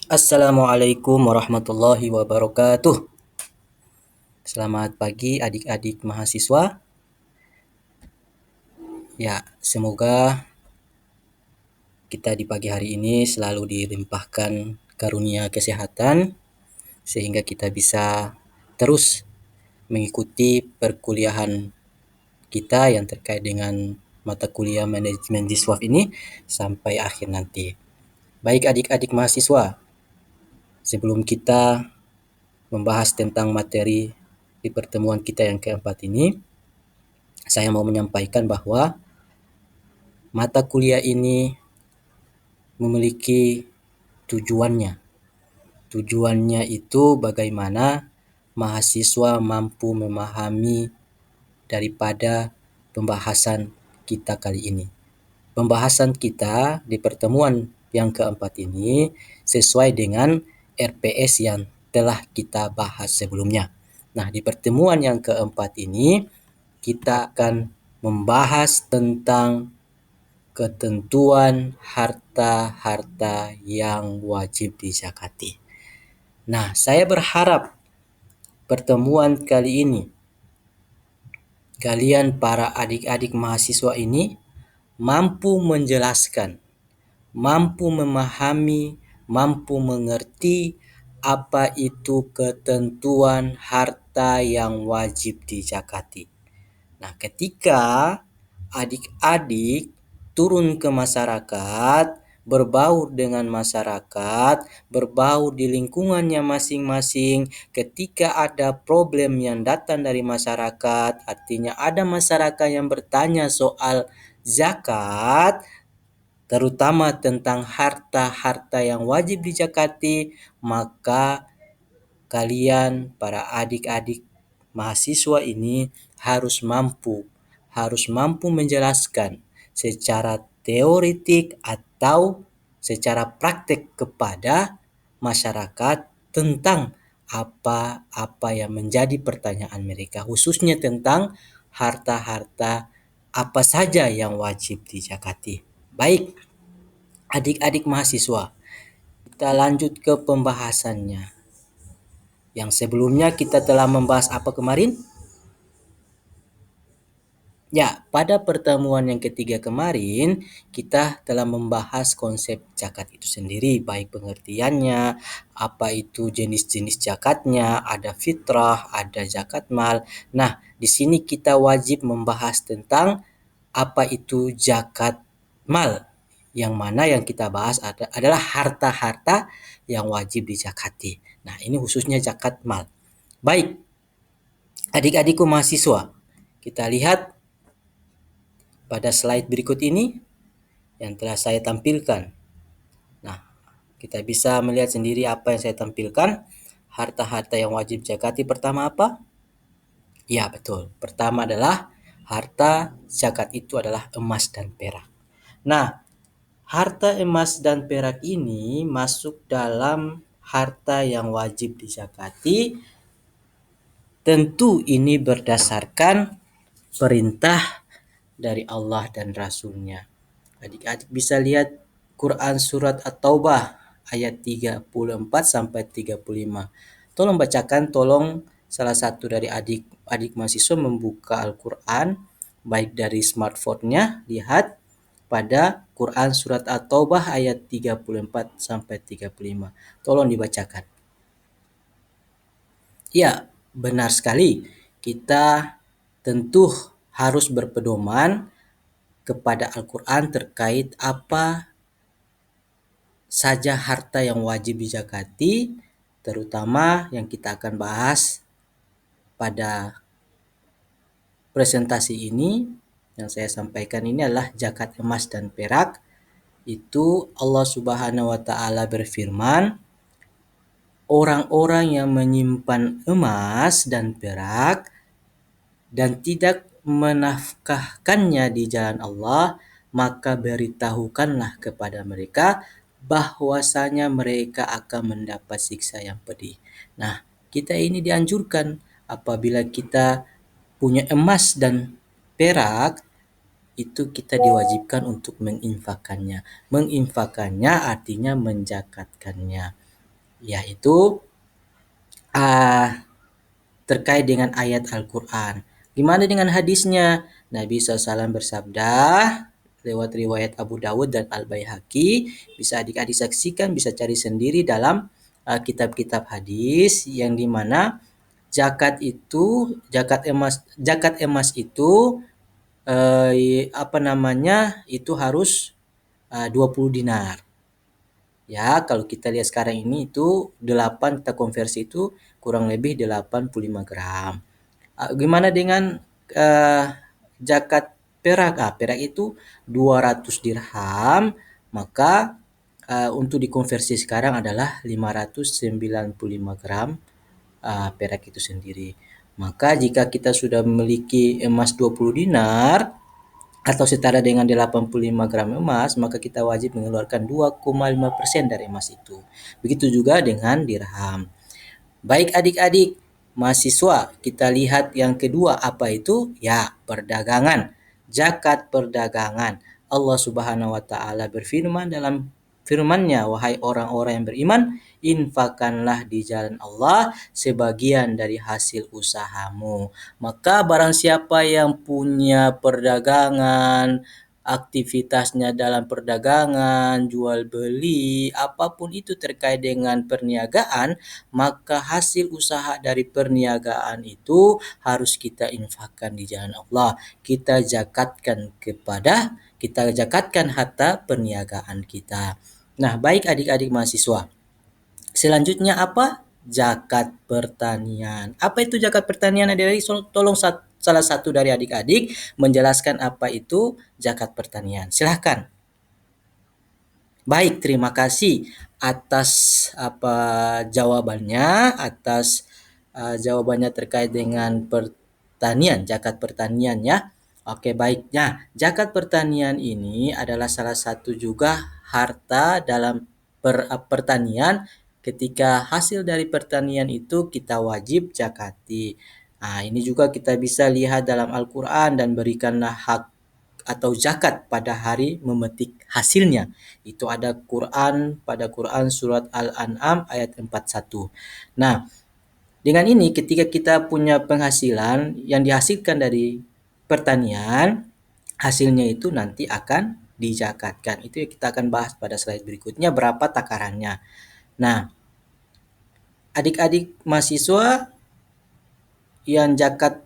Assalamualaikum warahmatullahi wabarakatuh. Selamat pagi adik-adik mahasiswa. Ya, semoga kita di pagi hari ini selalu dilimpahkan karunia kesehatan sehingga kita bisa terus mengikuti perkuliahan kita yang terkait dengan mata kuliah manajemen Diswaf ini sampai akhir nanti. Baik adik-adik mahasiswa, sebelum kita membahas tentang materi di pertemuan kita yang keempat ini, saya mau menyampaikan bahwa mata kuliah ini memiliki tujuannya. Tujuannya itu bagaimana mahasiswa mampu memahami daripada pembahasan kita kali ini. Pembahasan kita di pertemuan yang keempat ini sesuai dengan RPS yang telah kita bahas sebelumnya. Nah, di pertemuan yang keempat ini kita akan membahas tentang ketentuan harta-harta yang wajib dizakati. Nah, saya berharap pertemuan kali ini kalian para adik-adik mahasiswa ini mampu menjelaskan, mampu memahami, mampu mengerti apa itu ketentuan harta yang wajib dizakati. Nah, ketika adik-adik turun ke masyarakat, berbaur dengan masyarakat, berbaur di lingkungannya masing-masing, ketika ada problem yang datang dari masyarakat, artinya ada masyarakat yang bertanya soal zakat, terutama tentang harta-harta yang wajib dizakati, maka kalian para adik-adik mahasiswa ini harus mampu menjelaskan secara teoretik atau secara praktek kepada masyarakat tentang apa yang menjadi pertanyaan mereka, khususnya tentang harta-harta apa saja yang wajib dizakati. Baik, adik-adik mahasiswa, kita lanjut ke pembahasannya. Yang sebelumnya kita telah membahas apa kemarin? Ya, pada pertemuan yang ketiga kemarin, kita telah membahas konsep zakat itu sendiri, baik pengertiannya, apa itu jenis-jenis zakatnya, ada fitrah, ada zakat mal. Nah, di sini kita wajib membahas tentang apa itu zakat mal. Yang mana yang kita bahas adalah harta-harta yang wajib dizakati. Nah, ini khususnya zakat mal. Baik, adik-adikku mahasiswa, kita lihat pada slide berikut ini yang telah saya tampilkan. Nah, kita bisa melihat sendiri apa yang saya tampilkan. Harta-harta yang wajib zakati pertama apa? Ya, betul. Pertama adalah harta zakat itu adalah emas dan perak. Nah, harta emas dan perak ini masuk dalam harta yang wajib dizakati. Tentu ini berdasarkan perintah dari Allah dan Rasul-Nya. Adik-adik bisa lihat Quran surat At-Taubah ayat 34 sampai 35. Tolong bacakan, tolong salah satu dari adik mahasiswa membuka Al-Quran baik dari smartphone-nya, lihat pada Quran surat At-Taubah ayat 34 sampai 35. Tolong dibacakan. Ya, benar sekali. Kita tentu harus berpedoman kepada Al-Quran terkait apa saja harta yang wajib dizakati, terutama yang kita akan bahas pada presentasi ini yang saya sampaikan ini adalah zakat emas dan perak. Itu Allah Subhanahu wa taala berfirman, orang-orang yang menyimpan emas dan perak dan tidak menafkahkannya di jalan Allah, maka beritahukanlah kepada mereka bahwasanya mereka akan mendapat siksa yang pedih. Nah, kita ini dianjurkan apabila kita punya emas dan perak, itu kita diwajibkan untuk menginfakkannya. Menginfakkannya artinya menjakatkannya. yaitu uh, terkait dengan ayat Al-Quran. Gimana dengan hadisnya? Nabi SAW bersabda lewat riwayat Abu Dawud dan Al-Baihaqi, bisa adik-adik saksikan, bisa cari sendiri dalam kitab-kitab hadis, yang dimana zakat emas itu itu harus 20 dinar. Ya, kalau kita lihat sekarang ini itu 8 kita konversi itu kurang lebih 85 gram. Gimana dengan uh, zakat perak? Perak itu 200 dirham, maka untuk dikonversi sekarang adalah 595 gram perak itu sendiri. Maka jika kita sudah memiliki emas 20 dinar atau setara dengan 85 gram emas, maka kita wajib mengeluarkan 2,5% dari emas itu. Begitu juga dengan dirham. Baik adik-adik mahasiswa, kita lihat yang kedua apa itu? Ya, perdagangan. Zakat perdagangan. Allah Subhanahu wa taala berfirman dalam firman-Nya, "Wahai orang-orang yang beriman, infakkanlah di jalan Allah sebagian dari hasil usahamu." Maka barang siapa yang punya perdagangan, aktivitasnya dalam perdagangan, jual beli, apapun itu terkait dengan perniagaan, maka hasil usaha dari perniagaan itu harus kita infakkan di jalan Allah. Kita zakatkan harta perniagaan kita. Nah, baik adik-adik mahasiswa. Selanjutnya apa? Zakat pertanian. Apa itu zakat pertanian, adik-adik? Tolong salah satu dari adik-adik menjelaskan apa itu zakat pertanian. Silahkan. Baik, terima kasih atas jawabannya, atas jawabannya terkait dengan pertanian, zakat pertanian ya. Oke, baiknya. Zakat pertanian ini adalah salah satu juga harta dalam pertanian. Ketika hasil dari pertanian itu kita wajib zakati. Nah, ini juga kita bisa lihat dalam Al-Quran, dan berikanlah hak atau zakat pada hari memetik hasilnya. Itu ada pada Quran surat Al-An'am ayat 41. Nah, dengan ini ketika kita punya penghasilan yang dihasilkan dari pertanian, hasilnya itu nanti akan dizakatkan. Itu yang kita akan bahas pada slide berikutnya, berapa takarannya. Nah, adik-adik mahasiswa, yang zakat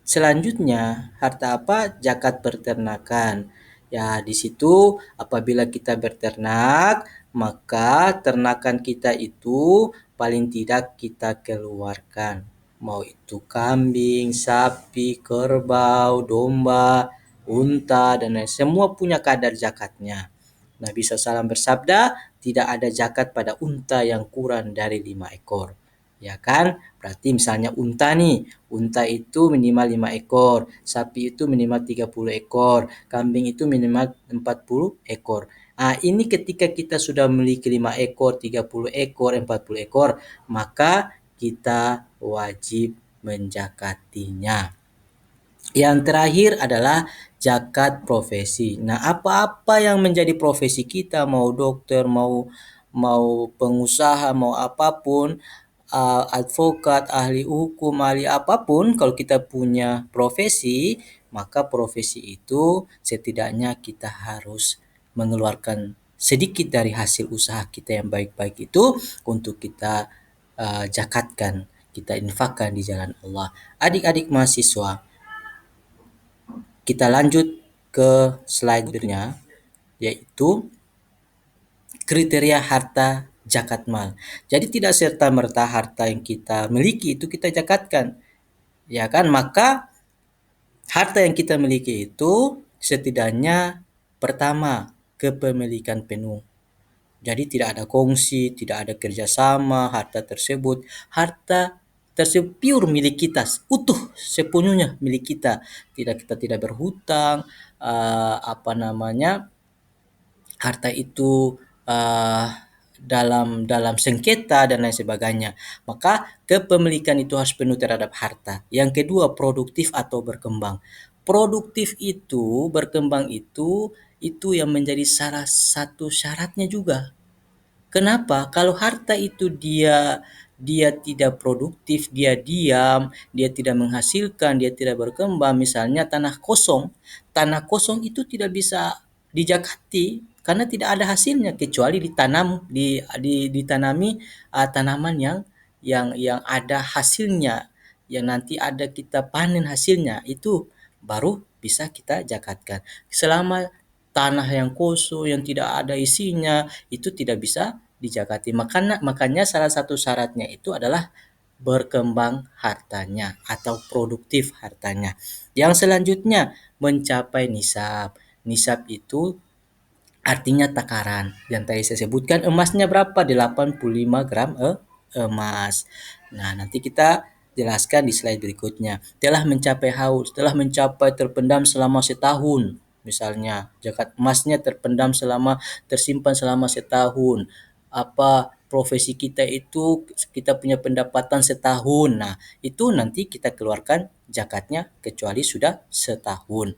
selanjutnya harta apa? Zakat peternakan. Ya, di situ apabila kita berternak, maka ternakan kita itu paling tidak kita keluarkan. Mau itu kambing, sapi, kerbau, domba, unta, dan lain, semua punya kadar zakatnya. Nabi SAW bersabda, tidak ada zakat pada unta yang kurang dari 5 ekor. Ya kan? Berarti misalnya unta nih, unta itu minimal 5 ekor, sapi itu minimal 30 ekor, kambing itu minimal 40 ekor. Nah, ini ketika kita sudah memiliki 5 ekor, 30 ekor, 40 ekor, maka kita wajib menjakatinya. Yang terakhir adalah zakat profesi. Nah, apa-apa yang menjadi profesi kita, mau dokter, mau mau pengusaha, mau apapun, advokat, ahli hukum, ahli apapun, kalau kita punya profesi, maka profesi itu setidaknya kita harus mengeluarkan sedikit dari hasil usaha kita yang baik-baik itu untuk kita zakatkan, kita infakkan di jalan Allah. Adik-adik mahasiswa, kita lanjut ke slide berikutnya, yaitu kriteria harta zakat mal. Jadi tidak serta-merta harta yang kita miliki itu kita zakatkan. Ya kan? Maka harta yang kita miliki itu setidaknya pertama kepemilikan penuh. Jadi tidak ada kongsi, tidak ada kerjasama, harta tersebut pure milik kita, utuh sepenuhnya milik kita. Kita tidak berhutang, harta itu dalam sengketa dan lain sebagainya. Maka kepemilikan itu harus penuh terhadap harta. Yang kedua, produktif atau berkembang. Produktif itu, berkembang itu yang menjadi salah satu syaratnya juga. Kenapa? Kalau harta itu dia dia tidak produktif, dia diam, dia tidak menghasilkan, dia tidak berkembang, misalnya tanah kosong itu tidak bisa dijakati karena tidak ada hasilnya kecuali ditanami tanaman yang ada hasilnya, yang nanti ada kita panen hasilnya, itu baru bisa kita jakatkan. Selama tanah yang kosong yang tidak ada isinya itu tidak bisa dijakati. Makanya makanya salah satu syaratnya itu adalah berkembang hartanya atau produktif hartanya. Yang selanjutnya mencapai nisab. Nisab itu artinya takaran. Yang tadi saya sebutkan emasnya berapa? 85 gram emas. Nah, nanti kita jelaskan di slide berikutnya. Telah mencapai haul, telah mencapai terpendam selama setahun. Misalnya, zakat emasnya terpendam selama tersimpan selama setahun. Apa profesi kita itu kita punya pendapatan setahun. Nah, itu nanti kita keluarkan zakatnya kecuali sudah setahun.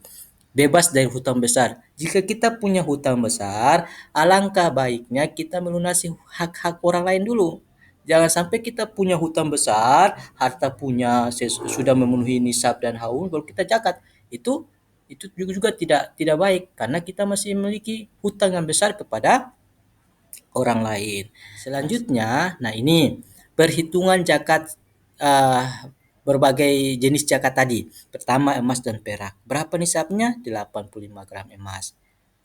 Bebas dari hutang besar. Jika kita punya hutang besar, alangkah baiknya kita melunasi hak-hak orang lain dulu. Jangan sampai kita punya hutang besar, harta punya sudah memenuhi nisab dan haul, baru kita zakat. Itu juga tidak tidak baik karena kita masih memiliki hutang yang besar kepada orang lain. Selanjutnya, nah ini perhitungan zakat eh, berbagai jenis zakat tadi. Pertama emas dan perak. Berapa nisabnya? 85 gram emas.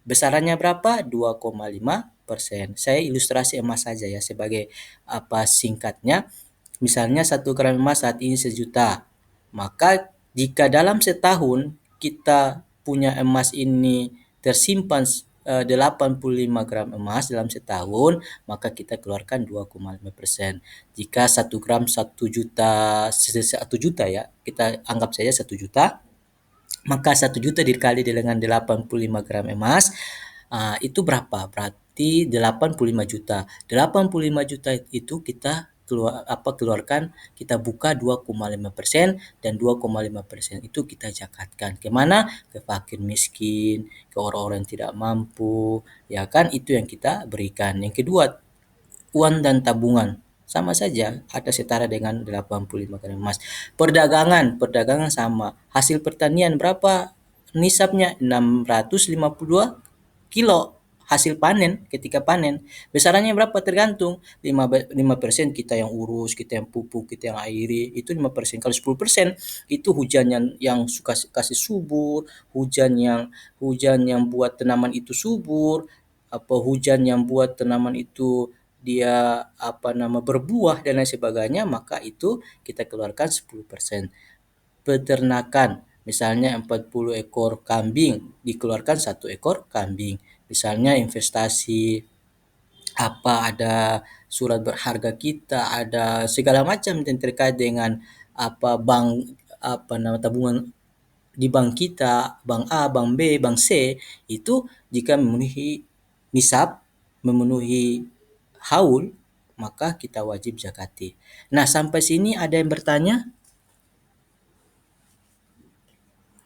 Besarannya berapa? 2,5%. Saya ilustrasi emas saja ya sebagai apa singkatnya. Misalnya 1 gram emas saat ini 1 juta. Maka jika dalam setahun kita punya emas ini tersimpan 85 gram emas dalam setahun, maka kita keluarkan 2,5%. Jika 1 gram 1 juta ya, kita anggap saja 1 juta, maka 1 juta dikali dengan 85 gram emas, itu berapa? Berarti 85 juta. 85 juta itu kita keluarkan, kita buka 2,5% dan 2,5% itu kita zakatkan. Kemana? Ke fakir miskin, ke orang-orang yang tidak mampu, ya kan? Itu yang kita berikan. Yang kedua, uang dan tabungan. Sama saja, ada setara dengan 85 gram emas. Perdagangan sama. Hasil pertanian berapa nisabnya? 652 kilo hasil panen ketika panen. Besarannya berapa? Tergantung. 5% kita yang urus, kita yang pupuk, kita yang airi, itu 5%. Kalau 10% itu hujan yang suka kasih subur, hujan yang buat tanaman itu subur, apa hujan yang buat tanaman itu dia berbuah dan lain sebagainya, maka itu kita keluarkan 10%. Peternakan, misalnya 40 ekor kambing, dikeluarkan 1 ekor kambing. Misalnya investasi ada surat berharga kita, ada segala macam yang terkait dengan bank, tabungan di bank kita, bank A, bank B, bank C, itu jika memenuhi nisab, memenuhi haul, maka kita wajib zakati. Nah, sampai sini ada yang bertanya?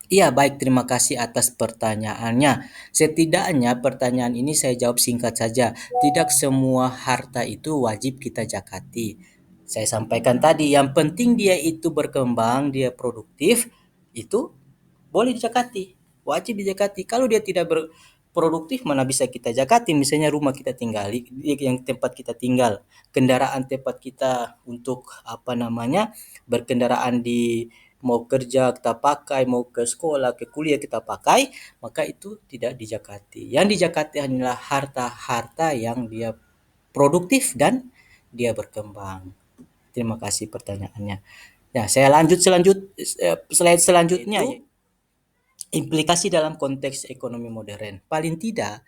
Iya, baik. Terima kasih atas pertanyaannya. Setidaknya pertanyaan ini saya jawab singkat saja. Tidak semua harta itu wajib kita zakati. Saya sampaikan tadi, yang penting dia itu berkembang, dia produktif, itu boleh dijakati, wajib dijakati. Kalau dia tidak berproduktif, mana bisa kita jakati? Misalnya rumah kita tinggali, yang tempat kita tinggal, kendaraan tempat kita untuk berkendaraan di mau kerja kita pakai, mau ke sekolah, ke kuliah kita pakai, maka itu tidak dijakati. Yang dijakati adalah harta-harta yang dia produktif dan dia berkembang. Terima kasih pertanyaannya. Nah, saya lanjut slide selanjutnya, yaitu implikasi dalam konteks ekonomi modern. Paling tidak,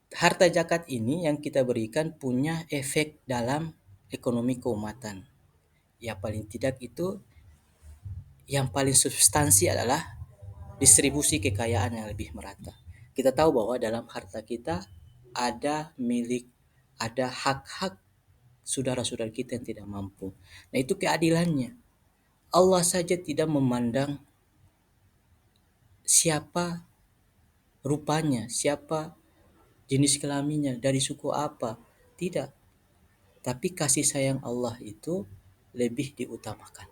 harta zakat ini yang kita berikan punya efek dalam ekonomi keumatan. Ya paling tidak itu yang paling substansi adalah distribusi kekayaan yang lebih merata. Kita tahu bahwa dalam harta kita ada hak-hak saudara-saudara kita yang tidak mampu. Nah, itu keadilannya. Allah saja tidak memandang siapa rupanya, siapa jenis kelaminnya, dari suku apa. Tidak, tapi kasih sayang Allah itu lebih diutamakan.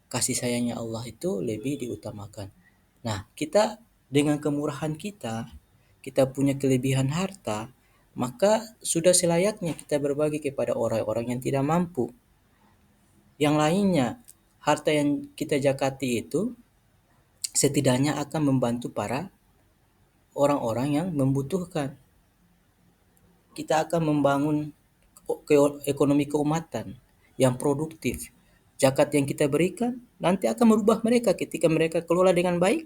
Kasih sayangnya Allah itu lebih diutamakan. Nah, kita dengan kemurahan kita, kita punya kelebihan harta, maka sudah selayaknya kita berbagi kepada orang-orang yang tidak mampu. Yang lainnya, harta yang kita zakati itu setidaknya akan membantu para orang-orang yang membutuhkan. Kita akan membangun ekonomi keumatan yang produktif. Zakat yang kita berikan nanti akan merubah mereka ketika mereka kelola dengan baik.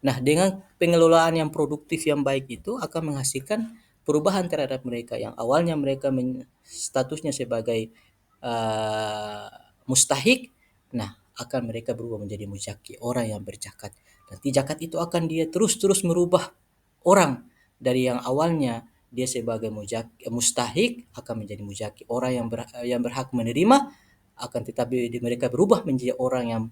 Nah, dengan pengelolaan yang produktif yang baik itu akan menghasilkan perubahan terhadap mereka yang awalnya mereka statusnya sebagai uh, mustahik. Nah, akan mereka berubah menjadi muzaki, orang yang berzakat. Nanti zakat itu akan dia terus-terus merubah orang dari yang awalnya dia sebagai mustahik akan menjadi muzaki, orang yang berhak menerima akan tetapi mereka berubah menjadi orang yang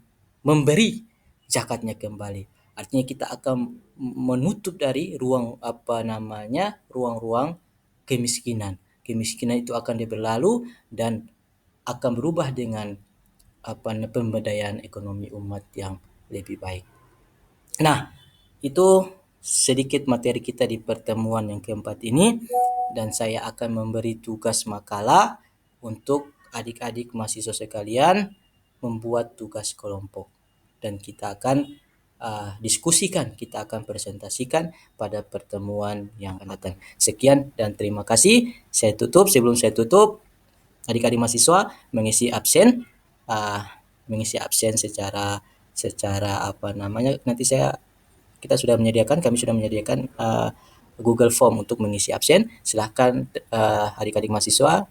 memberi zakatnya kembali. Artinya kita akan menutup dari ruang-ruang kemiskinan. Kemiskinan itu akan dia berlalu dan akan berubah dengan pemberdayaan ekonomi umat yang lebih baik. Nah, itu sedikit materi kita di pertemuan yang keempat ini, dan saya akan memberi tugas makalah untuk adik-adik mahasiswa sekalian membuat tugas kelompok, dan kita akan diskusikan, kita akan presentasikan pada pertemuan yang akan datang. Sekian dan terima kasih. Sebelum saya tutup, adik-adik mahasiswa uh, mengisi absen secara nanti kami sudah menyediakan Google Form untuk mengisi absen. Silahkan adik-adik mahasiswa